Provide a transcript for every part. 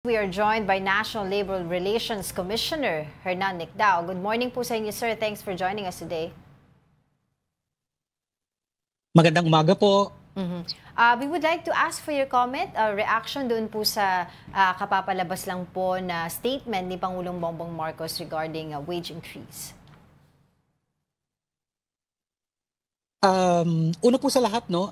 We are joined by National Labor Relations Commissioner Hernan Nicdao. Good morning po sa inyo, sir. Thanks for joining us today. Magandang umaga po. We would like to ask for your comment, reaction doon po sa kapapalabas lang po na statement ni Pangulong Bongbong Marcos regarding wage increase. Una po sa lahat, no,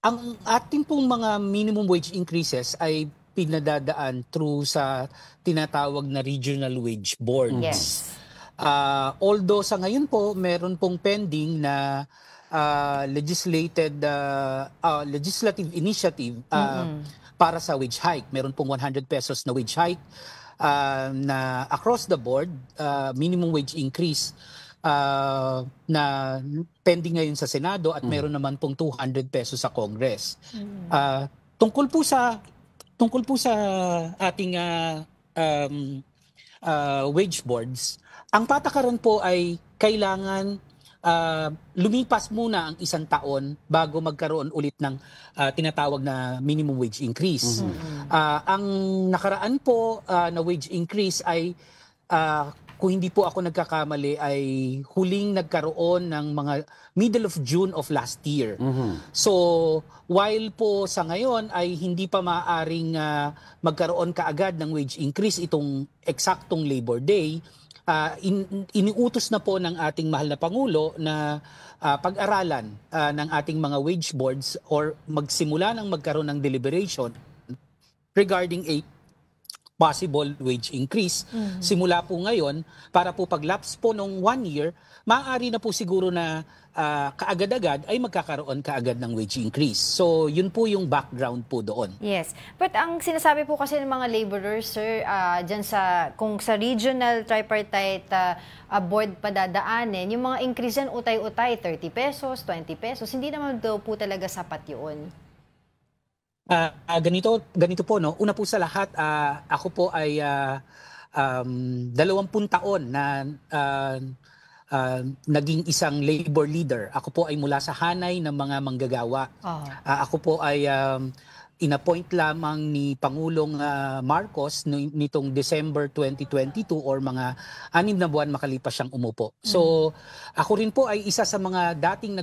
ang ating pong mga minimum wage increases ay pinadadaan through sa tinatawag na regional wage boards. Yes. Although sa ngayon po, meron pong pending na legislative initiative para sa wage hike. Meron pong 100 pesos na wage hike na across the board, minimum wage increase na pending ngayon sa Senado at meron naman pong 200 pesos sa Congress. Tungkol po sa ating wage boards, ang patakaran po ay kailangan lumipas muna ang isang taon bago magkaroon ulit ng tinatawag na minimum wage increase. Ang nakaraan po na wage increase ay kung hindi po ako nagkakamali ay huling nagkaroon ng mga middle of June of last year. So while po sa ngayon ay hindi pa maaaring magkaroon kaagad ng wage increase itong eksaktong Labor Day, iniutos na po ng ating mahal na Pangulo na pag-aralan ng ating mga wage boards or magsimula ng magkaroon ng deliberation regarding a possible wage increase. Simula po ngayon, para po pag-lapse po nung 1 year, maaari na po siguro na kaagad-agad ay magkakaroon kaagad ng wage increase. So, yun po yung background po doon. Yes. But ang sinasabi po kasi ng mga laborers, sir, dyan kung sa regional tripartite board padadaanin, yung mga increase yan, utay-utay, 30 pesos, 20 pesos, hindi naman daw po talaga sapat yun. Ganito po, no? Una po sa lahat, ako po ay 20 taon na naging isang labor leader. Ako po ay mula sa hanay ng mga manggagawa. Ako po ay inappoint lamang ni Pangulong Marcos nitong December 2022 or mga 6 na buwan makalipas siyang umupo. So ako rin po ay isa sa mga dating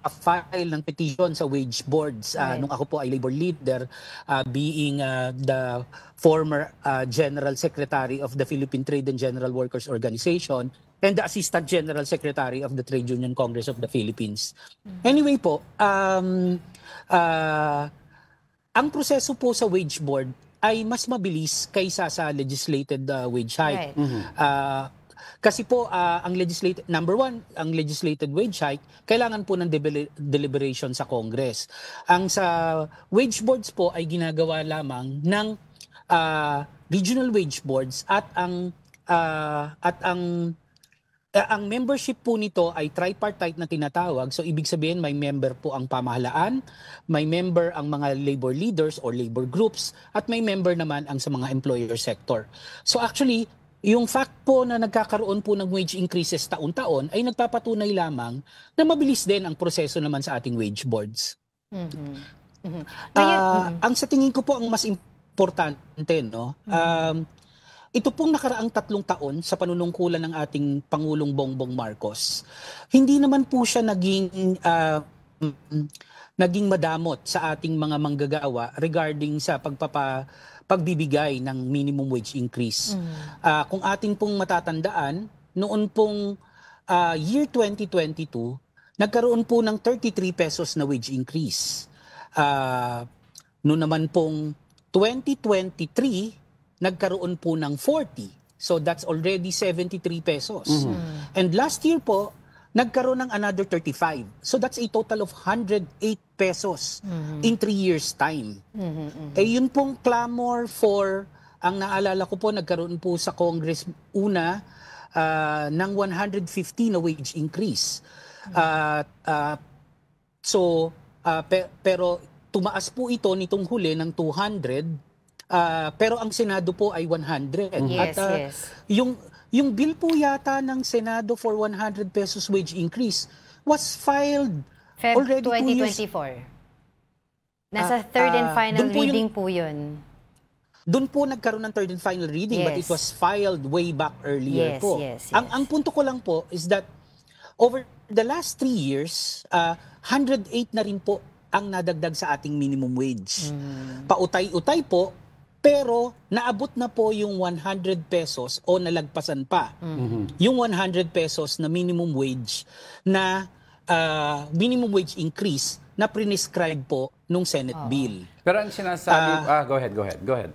file ng petition sa wage boards nung ako po ay labor leader, being the former General Secretary of the Philippine Trade and General Workers Organization and the Assistant General Secretary of the Trade Union Congress of the Philippines. Anyway po, ang proseso po sa wage board ay mas mabilis kaysa sa legislated wage hike. Kasi po, number one, ang legislated wage hike, kailangan po ng deliberation sa Congress. Ang sa wage boards po ay ginagawa lamang ng regional wage boards at ang membership po nito ay tripartite na tinatawag. So ibig sabihin may member po ang pamahalaan, may member ang mga labor leaders or labor groups, at may member naman ang sa mga employer sector. So actually, yung fact po na nagkakaroon po ng wage increases taon-taon ay nagpapatunay lamang na mabilis din ang proseso naman sa ating wage boards. Ang sa tingin ko po ang mas importante, no? Ito pong nakaraang 3 taon sa panunungkulan ng ating Pangulong Bongbong Marcos, hindi naman po siya naging madamot sa ating mga manggagawa regarding sa pagbibigay ng minimum wage increase. Kung atin pong matatandaan, noon pong year 2022, nagkaroon po ng 33 pesos na wage increase. Noon naman pong 2023, nagkaroon po ng 40. So that's already 73 pesos. And last year po, nagkaroon ng another 35. So that's a total of 108 pesos in 3 years' time. Yun pong clamor for, ang naalala ko po, nagkaroon po sa Congress una ng 150 na wage increase. Pero tumaas po ito nitong huli ng 200, pero ang Senado po ay 100. Yes, at yung bill po yata ng Senado for 100 pesos wage increase was filed Feb already 2024. Nasa third and final dun po reading po yun. Doon po nagkaroon ng third and final reading, but it Yes. was filed way back earlier Yes, po. yes, yes. Ang punto ko lang po is that over the last 3 years, 108 na rin po ang nadagdag sa ating minimum wage. Pautay-utay po, pero naabot na po yung 100 pesos o nalagpasan pa. Yung 100 pesos na minimum wage na minimum wage increase na prescribe po nung Senate bill. Pero ang sinasabi, go ahead.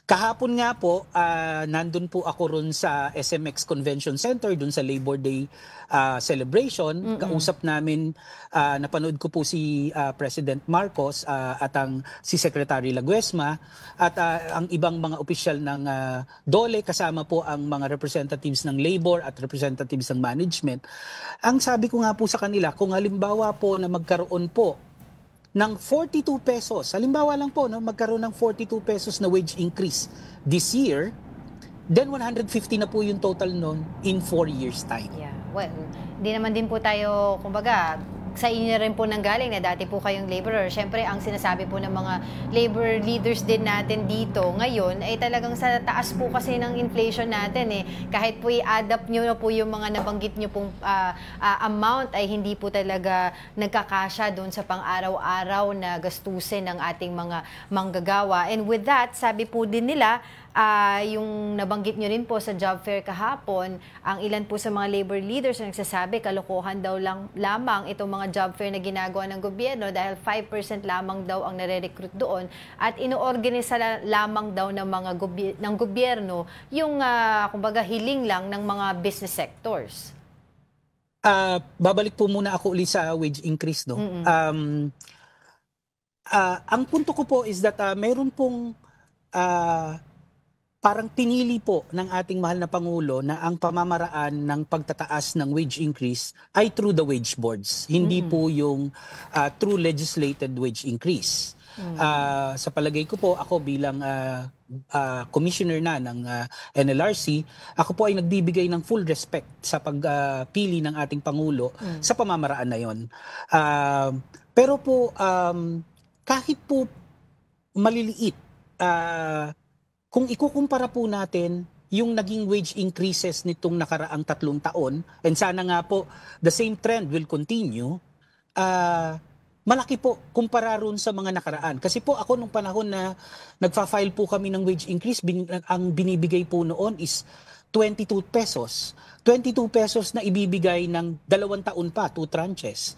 Kahapon nga po, nandun po ako ron sa SMX Convention Center, dun sa Labor Day celebration. Kausap namin, napanood ko po si President Marcos at si Secretary Laguesma at ang ibang mga opisyal ng DOLE, kasama po ang mga representatives ng labor at representatives ng management. Ang sabi ko nga po sa kanila, kung halimbawa po na magkaroon po ng 42 pesos. Halimbawa lang po, no, magkaroon ng 42 pesos na wage increase this year, then 150 na po yung total nun in 4 years' time. Yeah. Well, di naman din po tayo, kumbaga, sa inyo rin po nanggaling na dati po kayong laborer. Siyempre, ang sinasabi po ng mga labor leaders din natin dito ngayon ay talagang sa taas po kasi ng inflation natin eh. Kahit po i-adapt nyo na po yung mga nabanggit nyo pong amount ay hindi po talaga nagkakasya doon sa pang-araw-araw na gastusin ng ating mga manggagawa. And with that, sabi po din nila, yung nabanggit nyo rin po sa job fair kahapon, ang ilan po sa mga labor leaders na nagsasabi, kalokohan daw lamang itong mga job fair na ginagawa ng gobyerno dahil 5% lamang daw ang nare-recruit doon at ino-organisa lamang daw ng mga ng gobyerno yung kumbaga hiling lang ng mga business sectors. Babalik po muna ako ulit sa wage increase, no. Ang punto ko po is that meron pong parang pinili po ng ating mahal na Pangulo na ang pamamaraan ng pagtataas ng wage increase ay through the wage boards. Hindi po yung through legislated wage increase. Sa palagay ko po, ako bilang commissioner na ng NLRC, ako po ay nagbibigay ng full respect sa pagpili ng ating Pangulo sa pamamaraan na yon. Pero po, kahit po maliliit, kung ikukumpara po natin yung naging wage increases nitong nakaraang 3 taon, and sana nga po the same trend will continue, malaki po kumpara ron sa mga nakaraan. Kasi po ako nung panahon na nagfa-file po kami ng wage increase, ang binibigay po noon is 22 pesos. 22 pesos na ibibigay ng 2 taon pa, 2 tranches.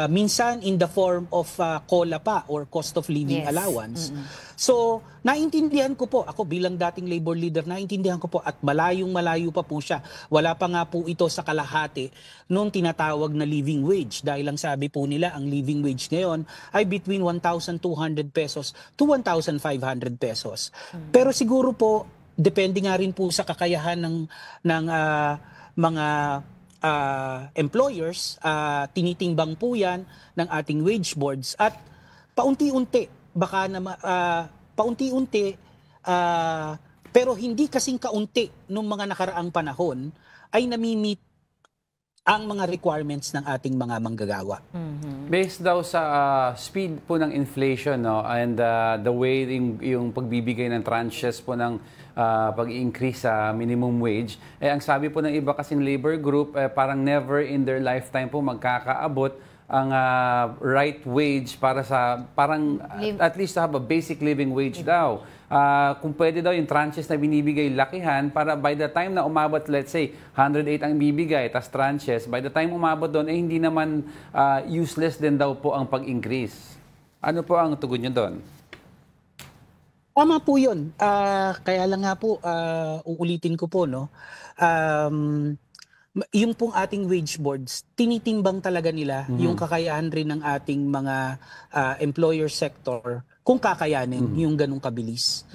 Minsan in the form of COLA pa or cost of living allowance. So, naintindihan ko po, ako bilang dating labor leader, naintindihan ko po at malayong-malayo pa po siya. Wala pa nga po ito sa kalahati nung tinatawag na living wage. Dahil lang sabi po nila, ang living wage ngayon ay between 1,200 pesos to 1,500 pesos. Pero siguro po, depende nga rin po sa kakayahan ng mga employers, tinitimbang po yan ng ating wage boards at paunti-unti, pero hindi kasing kaunti nung mga nakaraang panahon ay nami-meet ang mga requirements ng ating mga manggagawa. Based daw sa speed po ng inflation, no, and the way yung pagbibigay ng tranches po ng pag-increase sa minimum wage, ang sabi po ng iba kasing labor group, parang never in their lifetime po magkakaabot ang right wage para sa, parang at least to have a basic living wage daw. Kung pwede daw yung tranches na binibigay lakihan para by the time na umabot, let's say, 108 ang bibigay, tas tranches, by the time umabot doon, hindi naman useless din daw po ang pag-increase. Ano po ang tugon nyo doon? Tama po yun. Kaya lang nga po, uulitin ko po, no? Yung pong ating wage boards, tinitimbang talaga nila yung kakayahan rin ng ating mga employer sector kung kakayanin yung ganong kabilis.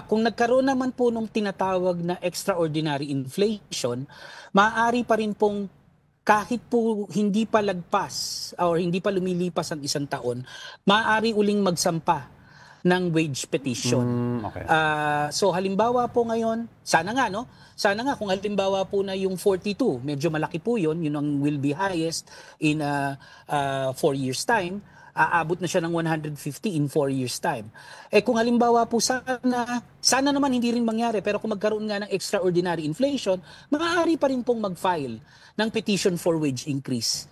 Kung nagkaroon naman po nung tinatawag na extraordinary inflation, maaari pa rin pong kahit po hindi pa lagpas or hindi pa lumilipas ang 1 taon, maaari uling magsampa ng wage petition. Okay. So halimbawa po ngayon, sana nga no? Sana nga kung halimbawa po na yung 42, medyo malaki po yun ang will be highest in 4 years time. aabot na siya ng 150 in 4 years time. Kung halimbawa po sana naman hindi rin mangyari, pero kung magkaroon nga ng extraordinary inflation, maaari pa rin pong mag-file ng petition for wage increase.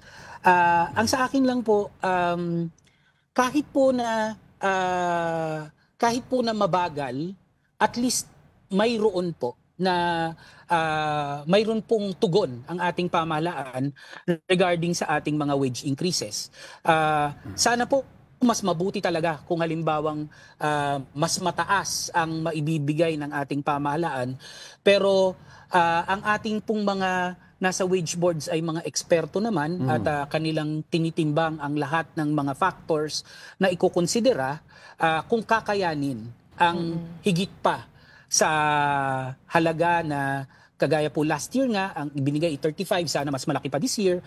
Ang sa akin lang po, kahit po na mabagal, at least mayroon po na mayroon pong tugon ang ating pamahalaan regarding sa ating mga wage increases. Sana po mas mabuti talaga kung halimbawang mas mataas ang maibibigay ng ating pamahalaan, pero ang ating pong mga nasa wage boards ay mga eksperto naman at kanilang tinitimbang ang lahat ng mga factors na ikukonsidera kung kakayanin ang higit pa sa halaga na kagaya po last year nga, ang ibinigay 35, sana mas malaki pa this year.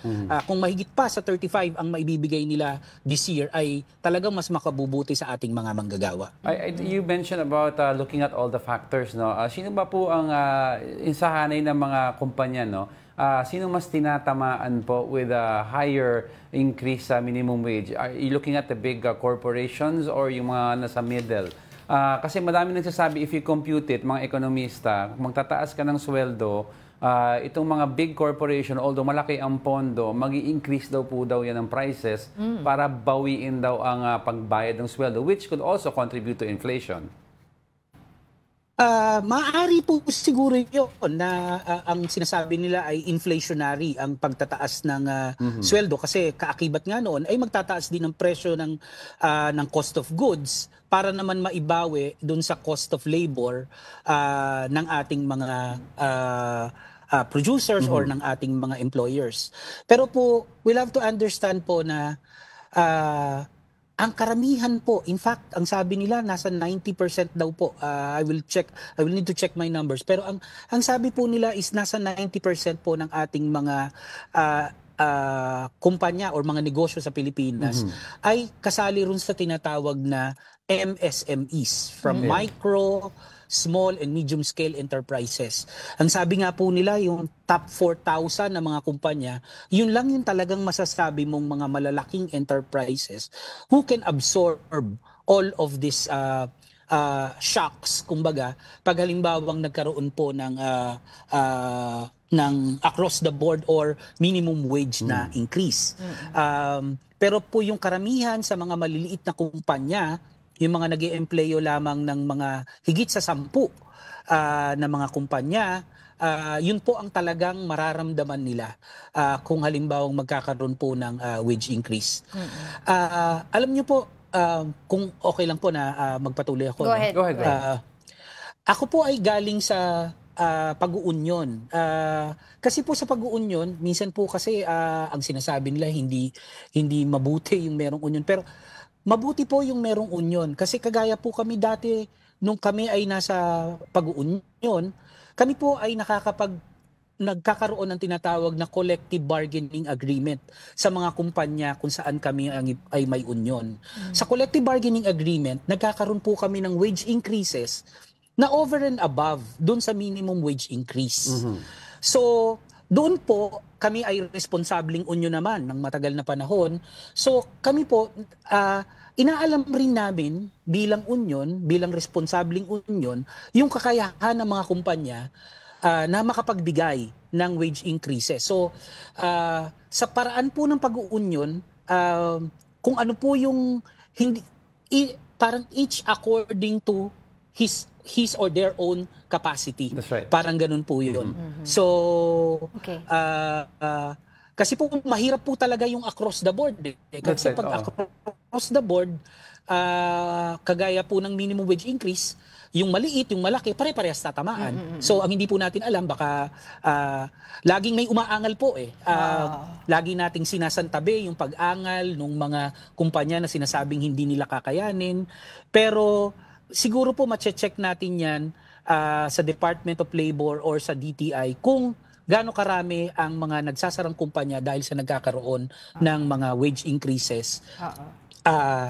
Kung mahigit pa sa 35 ang maibibigay nila this year, ay talagang mas makabubuti sa ating mga manggagawa. You mentioned about looking at all the factors, no? Sino ba po ang insahanay ng mga kumpanya, no? Sino mas tinatamaan po with a higher increase sa minimum wage? Are you looking at the big corporations or yung mga nasa middle? Kasi madami nagsasabi, if you compute it, mga ekonomista, kung magtataas ka ng sweldo, itong mga big corporation, although malaki ang pondo, mag-i-increase daw po yan ng prices para bawiin daw ang pagbayad ng sweldo, which could also contribute to inflation. Maaari po siguro yun na ang sinasabi nila ay inflationary ang pagtataas ng sweldo, kasi kaakibat nga noon ay magtataas din ang presyo ng cost of goods para naman maibawi dun sa cost of labor ng ating mga producers or ng ating mga employers. Pero po, we'll have to understand po na ang karamihan po, in fact, ang sabi nila nasa 90% daw po. I will need to check my numbers. Pero ang sabi po nila is nasa 90% po ng ating mga kumpanya or mga negosyo sa Pilipinas ay kasali rin sa tinatawag na MSMEs, from micro, small and medium scale enterprises. Ang sabi nga po nila, yung top 4,000 na mga kumpanya, yun lang yung talagang masasabi mong mga malalaking enterprises who can absorb all of these shocks, kumbaga, pag halimbawang nagkaroon po ng across the board or minimum wage na increase. Pero po yung karamihan sa mga maliliit na kumpanya, yung mga nag-i-empleyo lamang ng mga higit sa 10 na mga kumpanya, yun po ang talagang mararamdaman nila kung halimbawang magkakaroon po ng wage increase. Alam niyo po, kung okay lang po na magpatuloy ako. Go ahead. Go ahead. Ako po ay galing sa pag-uunyon. Kasi po sa pag-uunyon, minsan po kasi ang sinasabi nila hindi mabuti yung merong union. Pero mabuti po yung merong union. Kasi kagaya po kami dati, nung kami ay nasa pag-uunyon, kami po ay nagkakaroon ng tinatawag na collective bargaining agreement sa mga kumpanya kung saan kami ay may union. Sa collective bargaining agreement, nagkakaroon po kami ng wage increases na over and above dun sa minimum wage increase. So, doon po, kami ay responsabling union naman ng matagal na panahon. So, kami po, inaalam rin namin bilang union, bilang responsabling union, yung kakayahan ng mga kumpanya na makapagbigay ng wage increases. So, sa paraan po ng pag-uunion, kung ano po yung, parang each according to his or their own capacity. That's right. Parang ganun po yun. So, Okay. kasi po mahirap po talaga yung across the board. Kasi pag across the board, kagaya po ng minimum wage increase, yung maliit, yung malaki, pare-parehas tatamaan. So, ang hindi po natin alam, baka laging may umaangal po eh. Lagi nating sinasantabi yung pag-angal ng mga kumpanya na sinasabing hindi nila kakayanin. Pero siguro po mache-check natin yan sa Department of Labor or sa DTI kung gaano karami ang mga nagsasarang kumpanya dahil sa nagkakaroon ng mga wage increases.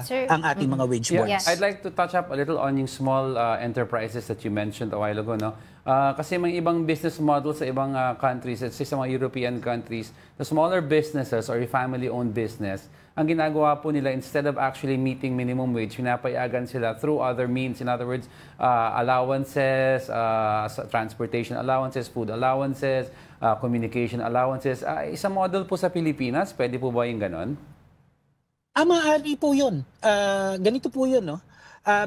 Sir, ang ating mga wage boards. Yes. I'd like to touch up a little on yung small enterprises that you mentioned a while ago, no? Kasi may ibang business model sa ibang countries, sa mga European countries, the smaller businesses or family-owned business, ang ginagawa po nila, instead of actually meeting minimum wage, pinapayagan sila through other means. In other words, allowances, transportation allowances, food allowances, communication allowances. Isang model po sa Pilipinas, pwede po ba yung ganon? Maaari po yun. Ganito po yun, no?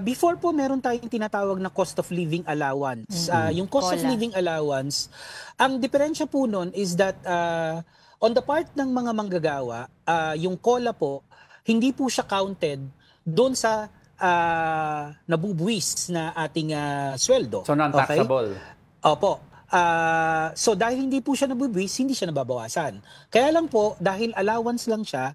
Before po, meron tayong tinatawag na cost of living allowance. Yung cost of COLA. living allowance, ang diferensya po nun is that on the part ng mga manggagawa, yung COLA po, hindi po siya counted doon sa nabubuwis na ating sweldo. So, non-taxable. Okay? Opo. So dahil hindi po siya nabubuwis, hindi siya nababawasan. Kaya lang po, dahil allowance lang siya,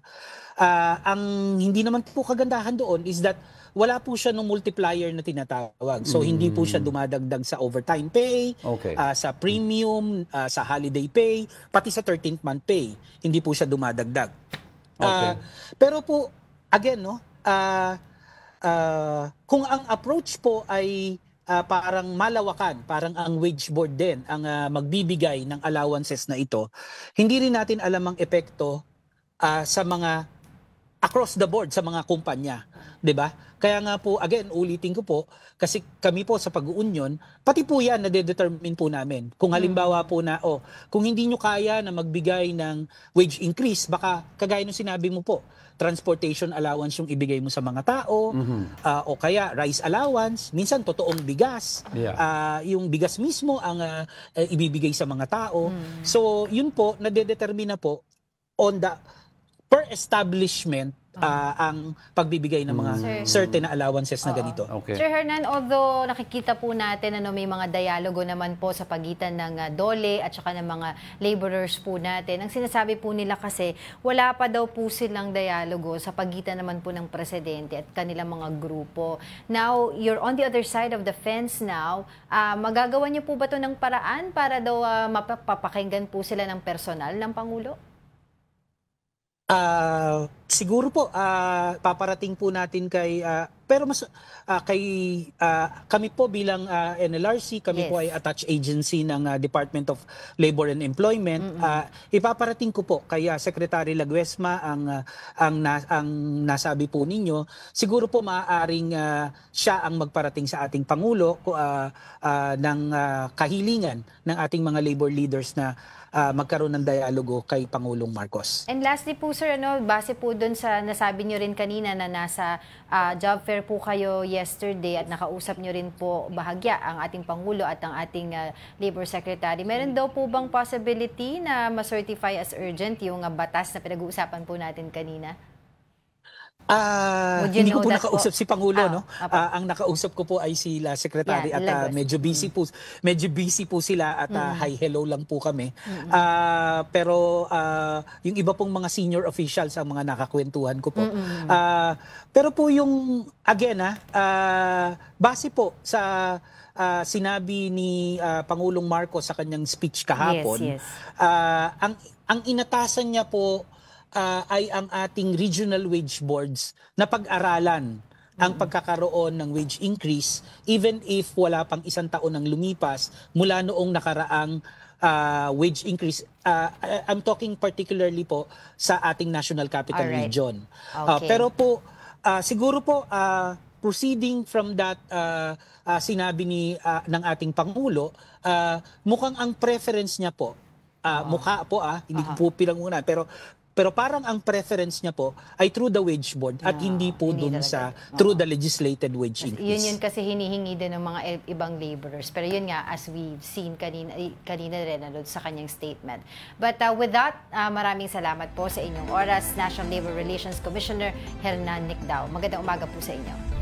ang hindi naman po kagandahan doon is that wala po siya ng multiplier na tinatawag. So hindi po siya dumadagdag sa overtime pay, Okay. sa premium, sa holiday pay, pati sa 13th month pay. Hindi po siya dumadagdag. Okay. Pero po, again, no, kung ang approach po ay parang malawakan, parang ang wage board din ang magbibigay ng allowances na ito, hindi rin natin alam ang epekto sa mga across the board sa mga kumpanya, 'di ba? Kaya nga po, again, ulitin ko po, kasi kami po sa pag-uunion, pati po yan na-determine po namin. Kung halimbawa po na, kung hindi nyo kaya na magbigay ng wage increase, baka kagaya ng sinabi mo po, transportation allowance yung ibigay mo sa mga tao, o kaya rice allowance, minsan totoong bigas, yung bigas mismo ang ibibigay sa mga tao. So, yun po, nade-determine na po on the per establishment ang pagbibigay ng mga certain na allowances na ganito. Okay. Sir Hernan, although nakikita po natin may mga dialogo naman po sa pagitan ng DOLE at saka ng mga laborers po natin, ang sinasabi po nila kasi wala pa daw po silang dialogo sa pagitan naman po ng presidente at kanilang mga grupo. Now, you're on the other side of the fence now. Magagawa niyo po ba ito ng paraan para daw mapapakinggan po sila ng personal ng Pangulo? Siguro po paparating po natin kay pero mas kami po bilang NLRC, kami po ay attached agency ng Department of Labor and Employment. Ipaparating ko po kay Secretary Laguesma ang nasabi po ninyo. Siguro po maaaring siya ang magparating sa ating Pangulo ng kahilingan ng ating mga labor leaders na magkaroon ng dialogo kay Pangulong Marcos. And lastly po sir, base po doon sa nasabi nyo rin kanina na nasa job fair po kayo yesterday at nakausap nyo rin po bahagya ang ating Pangulo at ang ating Labor Secretary. Meron daw po bang possibility na ma-certify as urgent yung batas na pinag-uusapan po natin kanina? Hindi ko po nakausap si Pangulo, no? Ang nakausap ko po ay sila Secretary at medyo busy po sila at hi hello lang po kami. Pero yung iba pong mga senior officials ang mga nakakwentuhan ko po. Pero po yung again base po sa sinabi ni Pangulong Marcos sa kanyang speech kahapon, ang inatasan niya po ay ang ating regional wage boards na pag-aralan ang pagkakaroon ng wage increase even if wala pang isang taon ang lumipas mula noong nakaraang wage increase. I'm talking particularly po sa ating National Capital Region. Pero po, siguro po, proceeding from that sinabi ng ating Pangulo, mukhang ang preference niya po, mukha po hindi ko po pinangunan, pero parang ang preference niya po ay through the wage board at hindi po dun sa through the legislated wage increase. Yun kasi hinihingi din ng mga ibang laborers. Pero yun nga, as we've seen kanina rin sa kanyang statement. But with that, maraming salamat po sa inyong oras, National Labor Relations Commissioner Hernan Nicdao. Magandang umaga po sa inyo.